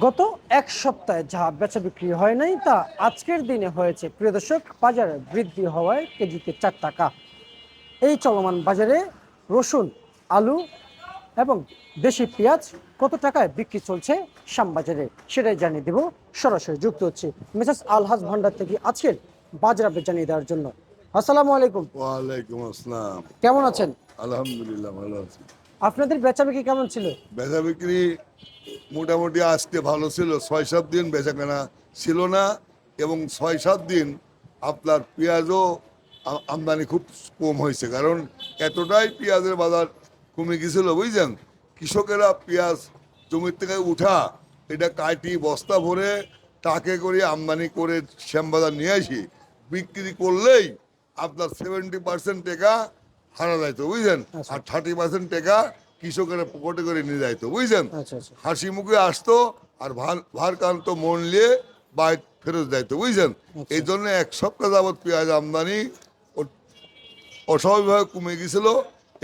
গত এক সপ্তাহে যা বেচা বিক্রি হয় নাই তা আজকের দিনে হয়েছে। প্রিয় দর্শক, বাজারে বৃদ্ধি হওয়ায় কেজিতে 4 টাকা। এই চলমান বাজারে রসুন, আলু এবং দেশি পেঁয়াজ কত টাকায় বিক্রি চলছে শ্যামবাজারে, সেটাই জানিয়ে দেব। সরাসরি যুক্ত হচ্ছে মেসার্স আলহাজ ভান্ডার থেকে আজকের বাজার আপডেট জানিয়ে দেওয়ার জন্য। আসসালামু আলাইকুম। ওয়ালাইকুম আসসালাম। কেমন আছেন? আলহামদুলিল্লাহ ভালো আছি। আপনাদের বেচা বিক্রি কেমন ছিল? বেচা বিক্রি মোটামুটি আজকে ভালো ছিল। 6-7 দিন বেচা কেনা ছিল না, এবং 6-7 দিন আপনার পেঁয়াজও আমদানি খুব কম হয়েছে, কারণ এতটাই পেঁয়াজের বাজার কমে গেছিল বুঝছেন। কৃষকেরা পেঁয়াজ জমির থেকে উঠা এটা কাটি বস্তা ভরে ট্রাকে করে আমদানি করে শ্যামবাজার নিয়ে আসি বিক্রি করলেই আপনার 70% টাকা হারা যাইতো বুঝছেন, আচ্ছা। আর 30% টাকা কৃষকেরা পকেটে করে নিয়ে যাইতো বুঝছেন। আচ্ছা আচ্ছা। হাসি মুখে আসতো আর ভারকান্ত মন নিয়ে বাইর ফেরত যাইতো বুঝছেন। আচ্ছা। এই জন্য এক সপ্তাহ যাবৎ পেঁয়াজ আমদানি অস্বাভাবিকভাবে কমে গেছিল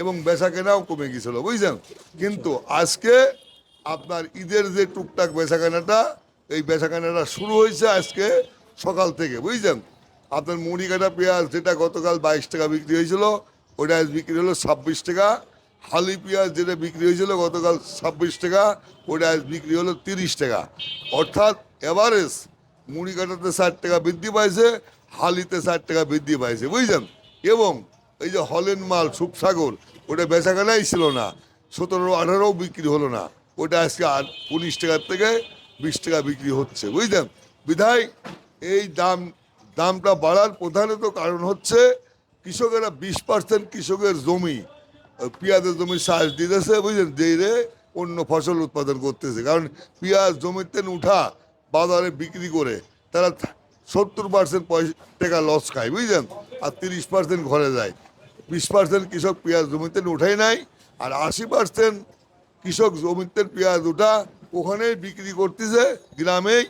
এবং বেচা কেনাও কমে গেছিল বুঝছেন। কিন্তু আজকে আপনার ঈদের যে টুকটাক বেচা কেনাটা, এই বেচা কেনাটা শুরু হয়েছে আজকে সকাল থেকে বুঝছেন। আপনার মুড়ি কাটা পেঁয়াজ যেটা গতকাল 22 টাকা বিক্রি হয়েছিল, ওটা আজ বিক্রি হলো 26 টাকা। হালি পেঁয়াজ যেটা বিক্রি হয়েছিল গতকাল 26 টাকা, ওটা আজ বিক্রি হলো 30 টাকা। অর্থাৎ এভারেজ মুড়ি কাটাতে 60 টাকা বৃদ্ধি পাইছে, হালিতে 60 টাকা বৃদ্ধি পাইছে বুঝছেন। এবং এই যে হলেন মাল সুপসাগর, ওটা বেচা কেনাই ছিল না, 17-18 বিক্রি হলো না, ওটা আজকে 19 টাকার থেকে 20 টাকা বিক্রি হচ্ছে বুঝলেন। বিধায় এই দামটা বাড়ার প্রধানত কারণ হচ্ছে কৃষকেরা 20% কৃষকের জমি পেঁয়াজের জমি চাষ দিতেছে বুঝলেন, যে অন্য ফসল উৎপাদন করতেছে। কারণ পেঁয়াজ জমিতে উঠা বাজারে বিক্রি করে তারা 70% টাকা লস খায় বুঝলেন, আর 30% ঘরে যায়। 20% কৃষক পেঁয়াজ জমিতে উঠাই নাই, আর 80% কৃষক জমিতে পেঁয়াজ উঠা ওখানেই বিক্রি করতেছে, গ্রামেই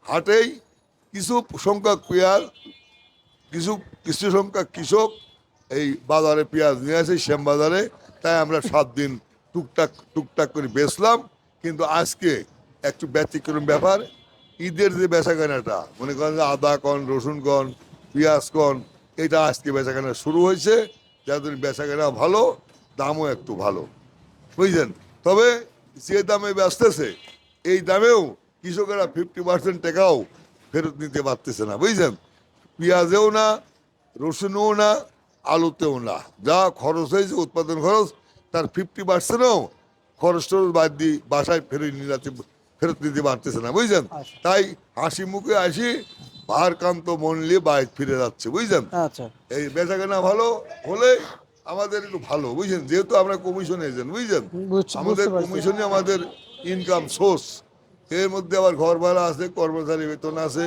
হাটেই। কিছু সংখ্যক পেঁয়াজ কিছু সংখ্যক কৃষক এই বাজারে পেঁয়াজ নিয়ে আসে শ্যামবাজারে, তাই আমরা 7 দিন টুকটাক করে বেচলাম। কিন্তু আজকে একটু ব্যতিক্রম ব্যাপার, ঈদের যে বেচা কেনাটা মনে করেন যে আদা কন, রসুন কন, পেঁয়াজ কন, এটা আজকে বেচা কেনা শুরু হয়েছে, যাদের বেচা কেনা ভালো, দামও একটু ভালো বুঝলেন। তবে যে দামে বেচতেছে এই দামেও কৃষকেরা 50% টাকাও ফেরত নিতে পারতেছে না বুঝলেন। পেঁয়াজেও না, রসুনও না, আলুতেও না, যা খরচ হয়েছে উৎপাদন খরচ তার 50%ও খরচ টরচ বাদ দিয়ে বাসায় ফেরত নিতে পারতেছে না বুঝলেন। আচ্ছা তাই হাসি মুখে আসি ভারকান্ত মন নিয়ে বাইক ফিরে যাচ্ছে বুঝলেন। আচ্ছা। এই বেচা কেনা ভালো হলে আমাদের একটু ভালো বুঝছেন, যেহেতু আমরা কমিশন এজেন্ট বুঝছেন, আমাদের বুঝতে পারছি। কমিশনই আমাদের ইনকাম সোর্স। এর মধ্যে আবার ঘর ভাড়া আছে, কর্মচারী বেতন আছে,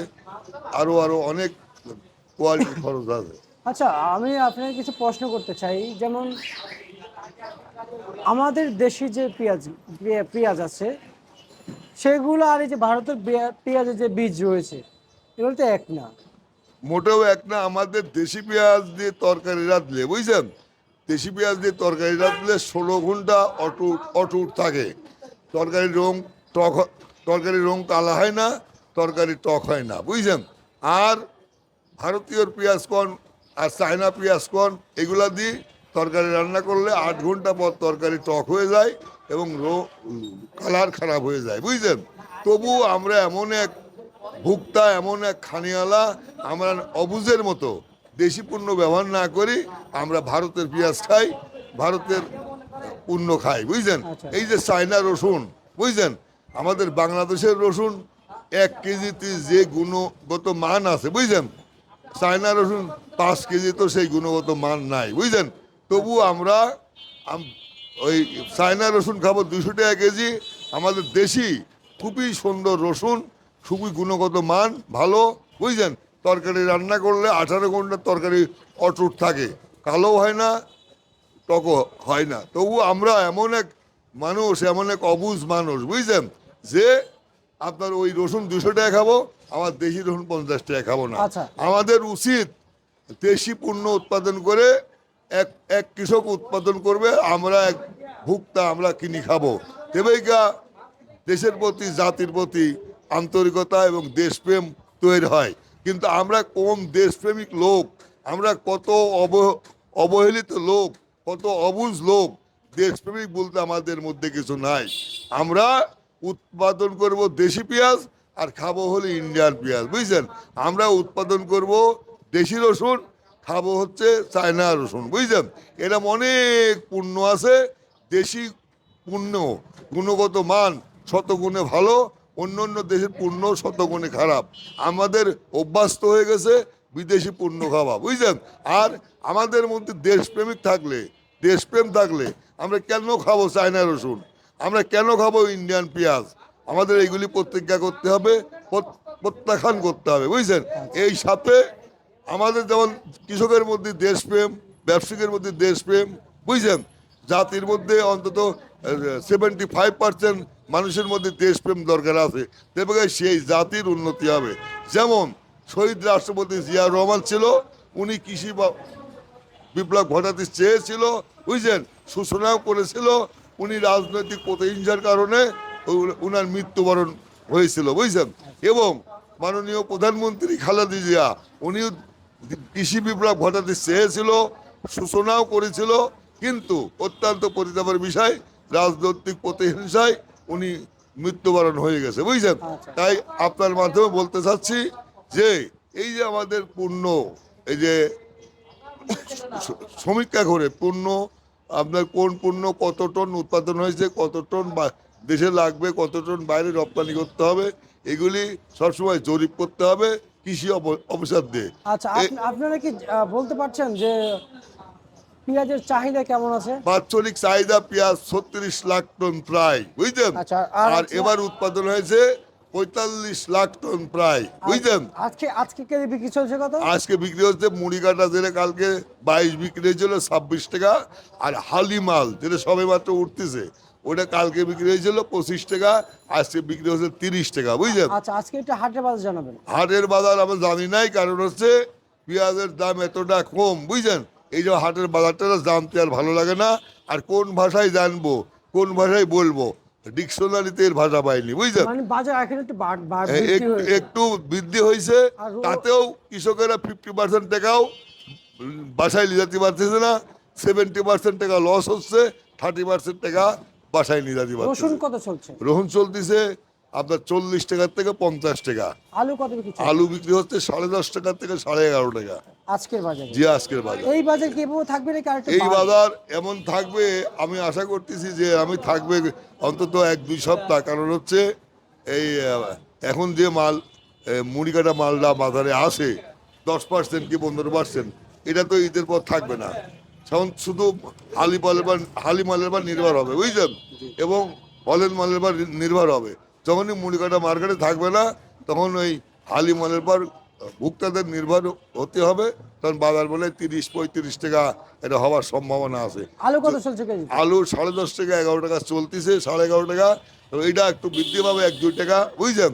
আরো অনেক কোয়ালিটি খরচ আছে। আচ্ছা, আমি আপনাকে কিছু প্রশ্ন করতে চাই। যেমন আমাদের দেশি যে পেঁয়াজ আছে সেগুলো আর এই যে ভারতের পেঁয়াজের যে বীজ রয়েছে, এগুলো তো এক না। মোটেও এক না। আমাদের দেশি পেঁয়াজ দিয়ে তরকারি রাঁধলে বুঝছেন, দেশি পেঁয়াজ দিয়ে তরকারি রাঁধলে 16 ঘন্টা অটুট থাকে। তরকারির রং তরকারির রং কালা হয় না, তরকারি টক হয় না বুঝছেন। আর ভারতীয় পেঁয়াজ কন আর চায়না পেঁয়াজ কন এগুলা দিয়ে তরকারি রান্না করলে 8 ঘন্টা পর তরকারি টক হয়ে যায় এবং কালার খারাপ হয়ে যায় বুঝছেন। তবু আমরা এমন এক ভুক্তা, এমন এক খানিয়ালা, আমরা অবুঝের মতো দেশি পণ্য ব্যবহার না করি, আমরা ভারতের পেঁয়াজ খাই, ভারতের পণ্য খাই বুঝছেন। আচ্ছা এই যে চায়না রসুন বুঝছেন, আমাদের বাংলাদেশের রসুন 1 কেজিতে যে গুণগত মান আছে বুঝছেন, চায়না রসুন 5 কেজি তো সেই গুণগত মান নাই বুঝছেন। তবু আমরা ওই চায়না রসুন খাবো 200 টাকা কেজি। আমাদের দেশি খুবই সুন্দর রসুন, খুবই গুণগত মান ভালো বুঝছেন। তরকারি রান্না করলে 18 ঘন্টা তরকারি অটুট থাকে, কালো হয় না, টকও হয় না। তবু আমরা এমন এক মানুষ, এমন এক অবুঝ মানুষ বুঝছেন, যে আপনার ওই রসুন 200 টাকা খাবো, আমার দেশি রসুন 50 টাকা খাবো না। আচ্ছা। আমাদের উচিত দেশি পণ্য উৎপাদন করে এক এক কৃষক উৎপাদন করবে, আমরা এক ভুক্তা, আমরা কিনি খাবো। তবেই দেশের প্রতি, জাতির প্রতি আন্তরিকতা এবং দেশপ্রেম তৈরি হয়। কিন্তু আমরা কোন দেশপ্রেমিক লোক, আমরা কত অবহেলিত লোক, কত অবুঝ লোক, দেশপ্রেমিক বলতে আমাদের মধ্যে কিছু নাই। আমরা উৎপাদন করব দেশি পেঁয়াজ আর খাবো হলো ইন্ডিয়ান পেঁয়াজ, বুঝছেন। আমরা উৎপাদন করব দেশি রসুন, খাবো হচ্ছে চায়না রসুন, বুঝছেন। এরকম অনেক পণ্য আছে। দেশি পণ্য গুণগত মান শতগুণে ভালো, অন্য অন্য দেশের পণ্য শতগুণে খারাপ। আমাদের অভ্যস্ত হয়ে গেছে বিদেশি পণ্য খাওয়া, বুঝছেন। আর আমাদের মধ্যে দেশপ্রেমিক থাকলে, দেশপ্রেম থাকলে আমরা কেন খাবো চায়না রসুন, আমরা কেন খাবো ইন্ডিয়ান পেঁয়াজ? আমাদের এইগুলি প্রতিজ্ঞা করতে হবে, প্রত্যাখ্যান করতে হবে, বুঝছেন। এই সাথে আমাদের যেমন কৃষকের মধ্যে দেশপ্রেম, ব্যবসায়ীদের মধ্যে দেশপ্রেম, বুঝছেন। জাতির মধ্যে অন্তত 75% মানুষের মধ্যে দেশপ্রেম দরকার আছে, তবে সেই জাতির উন্নতি হবে। যেমন শহীদ রাষ্ট্রপতি জিয়া রহমান ছিল, উনি কৃষি বিপ্লব ঘটাতে চেয়েছিল, বুঝছেন, সূচনাও করেছিল। উনি রাজনৈতিক প্রতিহিংসার কারণে উনার মৃত্যুবরণ হয়েছিল, বুঝছেন। এবং মাননীয় প্রধানমন্ত্রী খালেদা জিয়া, উনিও কৃষি বিপ্লব ঘটাতে চেয়েছিল, সূচনাও করেছিল, কিন্তু অত্যন্ত পরিতাপের বিষয় রাজনৈতিক প্রতিহিংসায় উনি মৃত্যুবরণ হয়ে গেছে, বুঝছেন। তাই আপনার মাধ্যমে বলতে চাচ্ছি যে এই যে আমাদের পণ্য, এই যে সমীক্ষা করে পণ্য, আপনার কোন পণ্য কত টন উৎপাদন হয়েছে, কত টন দেশে লাগবে, কত টন বাইরে রপ্তানি করতে হবে, এগুলি সবসময় জরিপ করতে হবে কৃষি অফিসার দিয়ে। আচ্ছা, আপনারা কি বলতে পারছেন যে পেঁয়াজের চাহিদা কেমন আছে? বাৎসরিক চাহিদা পেঁয়াজ 36 লাখ টন প্রায়, বুঝলেন। আচ্ছা, আর এবার উৎপাদন হয়েছে 45 লাখ টন প্রায়, বুঝলেন। আজকে কেজি বিক্রি চলছে কত? আজকে বিক্রি হচ্ছে মুড়িকাটা, যেটা কালকে 22 বিক্রি হয়েছিল 26 টাকা। আর হালিমাল যেটা সবে মাত্র উঠতেছে, ওটা কালকে বিক্রি হয়েছিল 25 টাকা, আজকে বিক্রি হচ্ছে 30 টাকা, বুঝলেন। আচ্ছা, আজকে এটা হাটের বাজার জানাবেন। হাটের বাজার আমরা জানি নাই, কারণ হচ্ছে পেঁয়াজের দাম এতটা কম, বুঝছেন। এই যে হাটের বাজারটা জানতে আর ভালো লাগে না। আর কোন ভাষায় জানবো, কোন ভাষায় বলবো, ডিকশনারিতে এর ভাষা পাইনি, বুঝছেন। মানে বাজার এখন একটু বৃদ্ধি হয়েছে। একটু বৃদ্ধি হয়েছে, তাতেও কৃষকেরা 50% টাকাও বাসায় নিয়ে যেতে পারতেছে না, 70% টাকা লস হচ্ছে, 30% টাকা বাসায় নিয়ে যেতে পারতেছে। রসুন কত চলছে? রসুন চলতেছে আপনার 40 টাকার থেকে 50 টাকা। আলু কত বিক্রি চলছে? আলু বিক্রি হচ্ছে 10.5 টাকার থেকে 11.5 টাকা আজকের বাজারে? জি, আজকের বাজার। এই বাজার কি এভাবে থাকবে নাকি আরেকটু এই বাড়বে? বাজার এমন থাকবে, আমি আশা করতেছি যে আমি থাকবে অন্তত 1-2 সপ্তাহ। কারণ হচ্ছে এই এখন যে মাল মুড়ি কাটা মালটা বাজারে আসে 10% কি 15%, এটা তো ঈদের পর থাকবে না। তখন শুধু হালি মালের বার নির্ভর হবে, বুঝলেন, এবং হলের মালের বার নির্ভর হবে। যখনই মুড়ি কাটা মার্কেটে থাকবে না, তখন ওই হালি মালের বার ভোক্তাদের নির্ভর হতে হবে। তখন বাজার বলে 30-35 টাকা এটা হওয়ার সম্ভাবনা আছে। আলু কত চলছে কেজি? আলু 10.5 টাকা, 11 টাকা চলতেছে, 11.5 টাকা। তো এইটা একটু বৃদ্ধি পাবে 1-2 টাকা, বুঝছেন।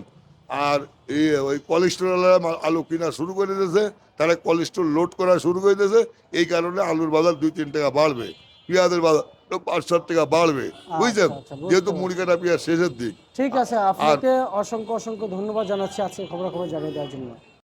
আর এই ওই কোলেস্টেরল আলু কিনা শুরু করে দিয়েছে, তারা কোলেস্টেরল লোড করা শুরু করে দিয়েছে। এই কারণে আলুর বাজার 2-3 টাকা বাড়বে, পেঁয়াজের বাজার 5-7 টাকা বাড়বে, বুঝছেন। যেহেতু মুড়ি কাটা পেঁয়াজ শেষের দিক। ঠিক আছে, আপনাকে অসংখ্য অসংখ্য ধন্যবাদ জানাচ্ছি আজকে খবরাখবর জানিয়ে দেওয়ার জন্য।